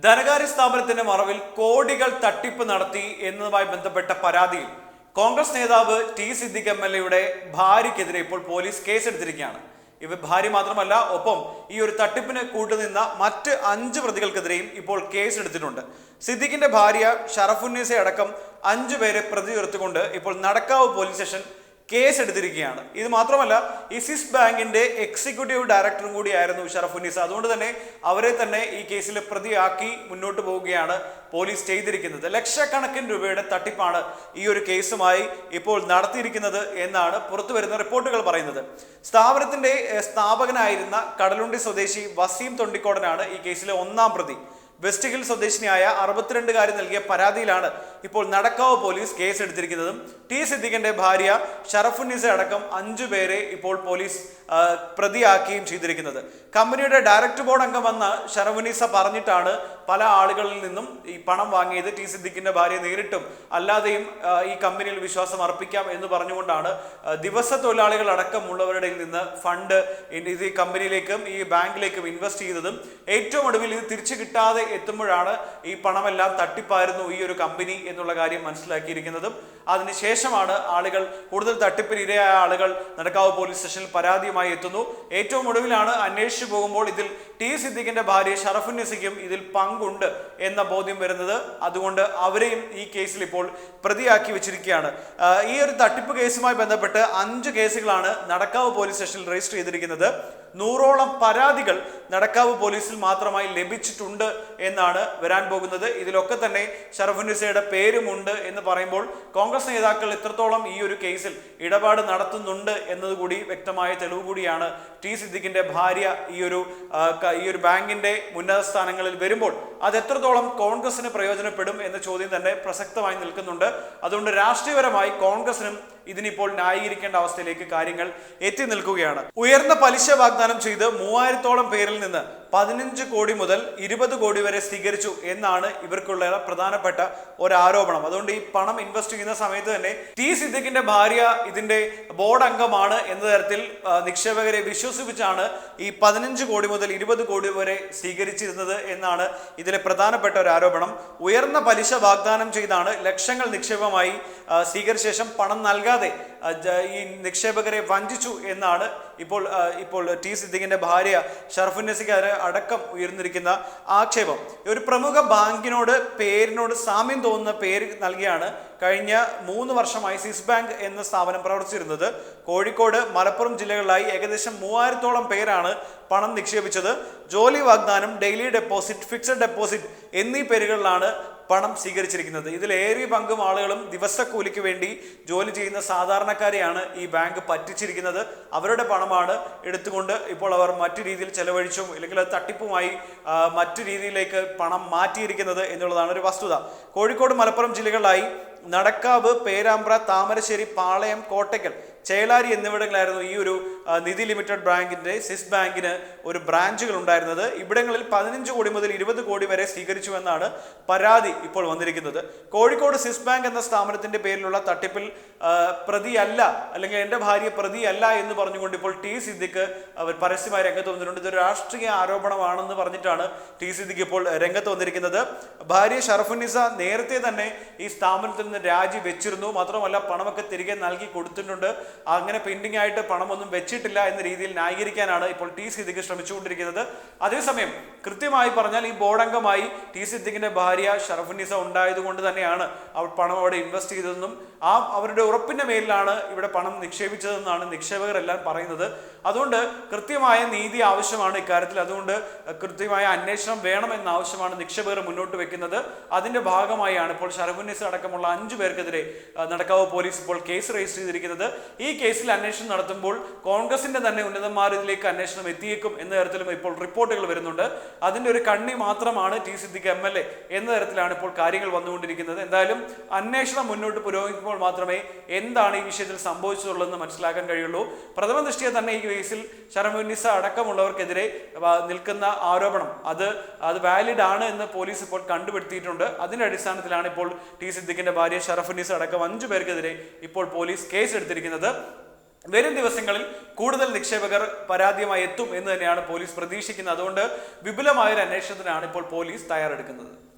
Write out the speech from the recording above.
ധനകാര്യ സ്ഥാപനത്തിന്റെ മറവിൽ കോടികൾ തട്ടിപ്പ് നടത്തി എന്നതുമായി ബന്ധപ്പെട്ട പരാതിയിൽ കോൺഗ്രസ് നേതാവ് ടി സിദ്ദിഖ് എംഎൽഎയുടെ ഭാര്യയ്ക്കെതിരെ ഇപ്പോൾ പോലീസ് കേസെടുത്തിരിക്കുകയാണ്. ഇവ ഭാര്യ മാത്രമല്ല, ഒപ്പം ഈ ഒരു തട്ടിപ്പിന് കൂട്ടുനിന്ന മറ്റ് 5 പ്രതികൾക്കെതിരെയും ഇപ്പോൾ കേസെടുത്തിട്ടുണ്ട്. സിദ്ദിഖിന്റെ ഭാര്യ ഷറഫുന്നീസ അടക്കം 5 പേരെ പ്രതി ചേർത്തുകൊണ്ട് ഇപ്പോൾ നടക്കാവ് പോലീസ് സ്റ്റേഷൻ കേസെടുത്തിരിക്കുകയാണ്. ഇത് മാത്രമല്ല, ഈ സ്വിസ് ബാങ്കിന്റെ എക്സിക്യൂട്ടീവ് ഡയറക്ടറും കൂടിയായിരുന്നു ഷറഫുന്നീസ. അതുകൊണ്ട് തന്നെ അവരെ തന്നെ ഈ കേസിൽ പ്രതിയാക്കി മുന്നോട്ട് പോവുകയാണ് പോലീസ് ചെയ്തിരിക്കുന്നത്. ലക്ഷക്കണക്കിന് രൂപയുടെ തട്ടിപ്പാണ് ഈ ഒരു കേസുമായി ഇപ്പോൾ നടത്തിയിരിക്കുന്നത് എന്നാണ് പുറത്തു വരുന്ന റിപ്പോർട്ടുകൾ പറയുന്നത്. സ്ഥാപനത്തിന്റെ സ്ഥാപകനായിരുന്ന കടലുണ്ടി സ്വദേശി വസീം തൊണ്ടിക്കോടനാണ് ഈ കേസിലെ 1ാം പ്രതി. വെസ്റ്റ് ഹിൽ സ്വദേശിനിയായ 62കാരി നൽകിയ പരാതിയിലാണ് ഇപ്പോൾ നടക്കാവ് പോലീസ് കേസെടുത്തിരിക്കുന്നതും ടി സിദ്ദിഖിന്റെ ഭാര്യ ഷറഫുന്നീസ അടക്കം 5 പേരെ ഇപ്പോൾ പോലീസ് പ്രതിയാക്കുകയും ചെയ്തിരിക്കുന്നത്. കമ്പനിയുടെ ഡയറക്ടർ ബോർഡ് അംഗമെന്ന ഷറഫുന്നീസ പറഞ്ഞിട്ടാണ് പല ആളുകളിൽ നിന്നും ഈ പണം വാങ്ങിയത്. ടി സിദ്ദിഖിന്റെ ഭാര്യ നേരിട്ടും അല്ലാതെയും ഈ കമ്പനിയിൽ വിശ്വാസം അർപ്പിക്കാം എന്ന് പറഞ്ഞുകൊണ്ടാണ് ദിവസ തൊഴിലാളികൾ അടക്കമുള്ളവരുടെ നിന്ന് ഫണ്ട് ഈ കമ്പനിയിലേക്കും ഈ ബാങ്കിലേക്കും ഇൻവെസ്റ്റ് ചെയ്തതും ഏറ്റവും ഒടുവിൽ ഇത് തിരിച്ചു കിട്ടാതെ എത്തുമ്പോഴാണ് ഈ പണമെല്ലാം തട്ടിപ്പായിരുന്നു ഈ ഒരു കമ്പനി എന്നുള്ള കാര്യം മനസ്സിലാക്കിയിരിക്കുന്നതും. അതിനുശേഷമാണ് ആളുകൾ കൂടുതൽ തട്ടിപ്പിന് ഇരയായ ആളുകൾ നടക്കാവ് പോലീസ് സ്റ്റേഷനിൽ പരാതിയുമായി എത്തുന്നു. ഏറ്റവും ഒടുവിലാണ് അന്വേഷിച്ചു പോകുമ്പോൾ ഇതിൽ ടി സിദ്ദിഖിന്റെ ഭാര്യ ഷറഫുന്നീസയ്ക്കും ഇതിൽ പങ്കുണ്ട് എന്ന ബോധ്യം വരുന്നത്. അതുകൊണ്ട് അവരെയും ഈ കേസിൽ ഇപ്പോൾ പ്രതിയാക്കി വെച്ചിരിക്കുകയാണ്. ഈ ഒരു തട്ടിപ്പ് കേസുമായി ബന്ധപ്പെട്ട് 5 കേസുകളാണ് നടക്കാവ് പോലീസ് സ്റ്റേഷനിൽ രജിസ്റ്റർ ചെയ്തിരിക്കുന്നത്. 100ഓളം പരാതികൾ നടക്കാവ് പോലീസിൽ മാത്രമായി ലഭിച്ചിട്ടുണ്ട് എന്നാണ് വരാൻ പോകുന്നത്. ഇതിലൊക്കെ തന്നെ ഷറഫുന്നീസയുടെ പേരുമുണ്ട് എന്ന് പറയുമ്പോൾ കോൺഗ്രസ് നേതാക്കൾ എത്രത്തോളം ഈ ഒരു കേസിൽ ഇടപാട് നടത്തുന്നുണ്ട് എന്നതുകൂടി വ്യക്തമായ തെളിവ് കൂടിയാണ്. ടി സിദ്ദിഖിന്റെ ഭാര്യ ഈ ഒരു ബാങ്കിന്റെ ഉന്നത സ്ഥാനങ്ങളിൽ വരുമ്പോൾ അത് എത്രത്തോളം കോൺഗ്രസിന് പ്രയോജനപ്പെടും എന്ന ചോദ്യം തന്നെ പ്രസക്തമായി നിൽക്കുന്നുണ്ട്. അതുകൊണ്ട് രാഷ്ട്രീയപരമായി കോൺഗ്രസിനും ഇതിനിപ്പോൾ ന്യായീകരിക്കേണ്ട അവസ്ഥയിലേക്ക് കാര്യങ്ങൾ എത്തി നിൽക്കുകയാണ്. ഉയർന്ന പലിശ വാഗ്ദാനം ചെയ്ത് 3000ഓളം പേരിൽ നിന്ന് 15 കോടി മുതൽ 20 കോടി വരെ സ്വീകരിച്ചു എന്നാണ് ഇവർക്കുള്ള പ്രധാനപ്പെട്ട ഒരു ആരോപണം. അതുകൊണ്ട് ഈ പണം ഇൻവെസ്റ്റ് ചെയ്യുന്ന സമയത്ത് തന്നെ ടി സിദ്ദിഖിന്റെ ഭാര്യ ഇതിന്റെ ബോർഡ് അംഗമാണ് എന്ന തരത്തിൽ നിക്ഷേപകരെ വിശ്വസിപ്പിച്ചാണ് ഈ 15 കോടി മുതൽ 20 കോടി വരെ സ്വീകരിച്ചിരുന്നത് എന്നാണ് ഇതിലെ പ്രധാനപ്പെട്ട ഒരു ആരോപണം. ഉയർന്ന പലിശ വാഗ്ദാനം ചെയ്താണ് ലക്ഷങ്ങൾ നിക്ഷേപമായി സ്വീകരിച്ച ശേഷം പണം നൽകാതെ ഈ നിക്ഷേപകരെ വഞ്ചിച്ചു എന്നാണ് ഇപ്പോൾ ടി സിദ്ദിഖിന്റെ ഭാര്യ ഷറഫുന്നീസയ്ക്ക് അടക്കം ഉയർന്നിരിക്കുന്ന ആക്ഷേപം. ഒരു പ്രമുഖ ബാങ്കിനോട് പേരിനോട് സാമ്യം തോന്നുന്ന പേര് നൽകിയാണ് കഴിഞ്ഞ 3 വർഷമായി സ്വിസ് ബാങ്ക് എന്ന സ്ഥാപനം പ്രവർത്തിച്ചിരുന്നത്. കോഴിക്കോട്, മലപ്പുറം ജില്ലകളിലായി ഏകദേശം 3000ഓളം പേരാണ് പണം നിക്ഷേപിച്ചത്. ജോലി വാഗ്ദാനം, ഡെയിലി ഡെപ്പോസിറ്റ്, ഫിക്സഡ് ഡെപ്പോസിറ്റ് എന്നീ പേരുകളിലാണ് പണം സ്വീകരിച്ചിരിക്കുന്നത്. ഇതിലേറിയ പങ്കും ആളുകളും ദിവസക്കൂലിക്ക് വേണ്ടി ജോലി ചെയ്യുന്ന സാധാരണക്കാരെയാണ് ഈ ബാങ്ക് പറ്റിച്ചിരിക്കുന്നത്. അവരുടെ പണമാണ് എടുത്തുകൊണ്ട് ഇപ്പോൾ അവർ മറ്റു രീതിയിൽ ചെലവഴിച്ചും അല്ലെങ്കിൽ തട്ടിപ്പുമായി മറ്റു രീതിയിലേക്ക് പണം മാറ്റിയിരിക്കുന്നത് എന്നുള്ളതാണ് ഒരു വസ്തുത. കോഴിക്കോട്, മലപ്പുറം ജില്ലകളിലായി നടക്കാവ്, പേരാമ്പ്ര, താമരശ്ശേരി, പാളയം, കോട്ടയ്ക്കൽ, ചേളാരി എന്നിവിടങ്ങളിലായിരുന്നു ഈ ഒരു നിധി ലിമിറ്റഡ് ബാങ്കിന്റെ സ്വിസ് ബാങ്കിന് ഒരു ബ്രാഞ്ചുകൾ ഉണ്ടായിരുന്നത്. ഇവിടങ്ങളിൽ 15 കോടി മുതൽ 20 കോടി വരെ സ്വീകരിച്ചുവെന്നാണ് പരാതി ഇപ്പോൾ വന്നിരിക്കുന്നത്. കോഴിക്കോട് സ്വിസ് ബാങ്ക് എന്ന സ്ഥാപനത്തിന്റെ പേരിലുള്ള തട്ടിപ്പിൽ പ്രതിയല്ല, അല്ലെങ്കിൽ എൻ്റെ ഭാര്യ പ്രതിയല്ല എന്ന് പറഞ്ഞുകൊണ്ട് ഇപ്പോൾ ടി സിദ്ദിഖ് പരസ്യമായി രംഗത്ത് വന്നിട്ടുണ്ട്. ഇതൊരു രാഷ്ട്രീയ ആരോപണമാണെന്ന് പറഞ്ഞിട്ടാണ് ടി സിദ്ദിഖ് ഇപ്പോൾ രംഗത്ത് വന്നിരിക്കുന്നത്. ഭാര്യ ഷറഫുന്നീസ നേരത്തെ തന്നെ ഈ സ്ഥാപനത്തിൽ നിന്ന് രാജി വെച്ചിരുന്നു. മാത്രമല്ല പണമൊക്കെ തിരികെ നൽകി കൊടുത്തിട്ടുണ്ട്. അങ്ങനെ പെൻഡിംഗ് ആയിട്ട് പണമൊന്നും വെച്ചിട്ടില്ല എന്ന രീതിയിൽ ന്യായീകരിക്കാനാണ് ഇപ്പോൾ ടി സിദ്ദിഖ് ശ്രമിച്ചുകൊണ്ടിരിക്കുന്നത്. അതേസമയം കൃത്യമായി പറഞ്ഞാൽ ഈ ബോർഡ് അംഗമായി ടി സിദ്ദിഖിന്റെ ഭാര്യ ഷറഫുന്നീസ ഉണ്ടായതുകൊണ്ട് തന്നെയാണ് അവർ പണം അവിടെ ഇൻവെസ്റ്റ് ചെയ്തതെന്നും അവരുടെ ഉറപ്പിന്റെ മേലിലാണ് ഇവിടെ പണം നിക്ഷേപിച്ചതെന്നാണ് നിക്ഷേപകരെല്ലാം പറയുന്നത്. അതുകൊണ്ട് കൃത്യമായ നീതി ആവശ്യമാണ് ഇക്കാര്യത്തിൽ. അതുകൊണ്ട് കൃത്യമായ അന്വേഷണം വേണമെന്ന ആവശ്യമാണ് നിക്ഷേപകർ മുന്നോട്ട് വെക്കുന്നത്. അതിന്റെ ഭാഗമായാണ് ഇപ്പോൾ ഷറഫുന്നീസ അടക്കമുള്ള 5 പേർക്കെതിരെ നടക്കാവ് പോലീസ് ഇപ്പോൾ കേസ് രജിസ്റ്റർ ചെയ്തിരിക്കുന്നത്. ഈ കേസിൽ അന്വേഷണം നടത്തുമ്പോൾ കോൺഗ്രസിന്റെ തന്നെ ഉന്നതന്മാർ ഇതിലേക്ക് അന്വേഷണം എത്തിയേക്കും എന്ന തരത്തിലും ഇപ്പോൾ റിപ്പോർട്ടുകൾ വരുന്നുണ്ട്. അതിന്റെ ഒരു കണ്ണി മാത്രമാണ് ടി സിദ്ദിഖ് എംഎൽഎ എന്ന തരത്തിലാണ് ഇപ്പോൾ കാര്യങ്ങൾ വന്നുകൊണ്ടിരിക്കുന്നത്. എന്തായാലും അന്വേഷണം മുന്നോട്ട് പുരോഗമിക്കുമ്പോൾ മാത്രമേ എന്താണ് ഈ വിഷയത്തിൽ സംഭവിച്ചതുള്ളതെന്ന് മനസ്സിലാക്കാൻ കഴിയുള്ളൂ. പ്രഥമ ദൃഷ്ടിയെ തന്നെ ഈ കേസിൽ ഷറഫുന്നീസ അടക്കമുള്ളവർക്കെതിരെ നിൽക്കുന്ന ആരോപണം അത് വാലിഡ് ആണ് എന്ന് പോലീസ് ഇപ്പോൾ കണ്ടുപിടുത്തിയിട്ടുണ്ട്. അതിന്റെ അടിസ്ഥാനത്തിലാണ് ഇപ്പോൾ ടി സിദ്ദിഖിന്റെ ഭാര്യ ഷറഫുന്നീസ അടക്കം 5 പേർക്കെതിരെ ഇപ്പോൾ പോലീസ് കേസ് എടുത്തിരിക്കുന്നത്. വരും ദിവസങ്ങളിൽ കൂടുതൽ നിക്ഷേപകർ പരാതിയുമായി എത്തും എന്ന് തന്നെയാണ് പോലീസ് പ്രതീക്ഷിക്കുന്നത്. അതുകൊണ്ട് വിപുലമായൊരു അന്വേഷണത്തിനാണ് ഇപ്പോൾ പോലീസ് തയ്യാറെടുക്കുന്നത്.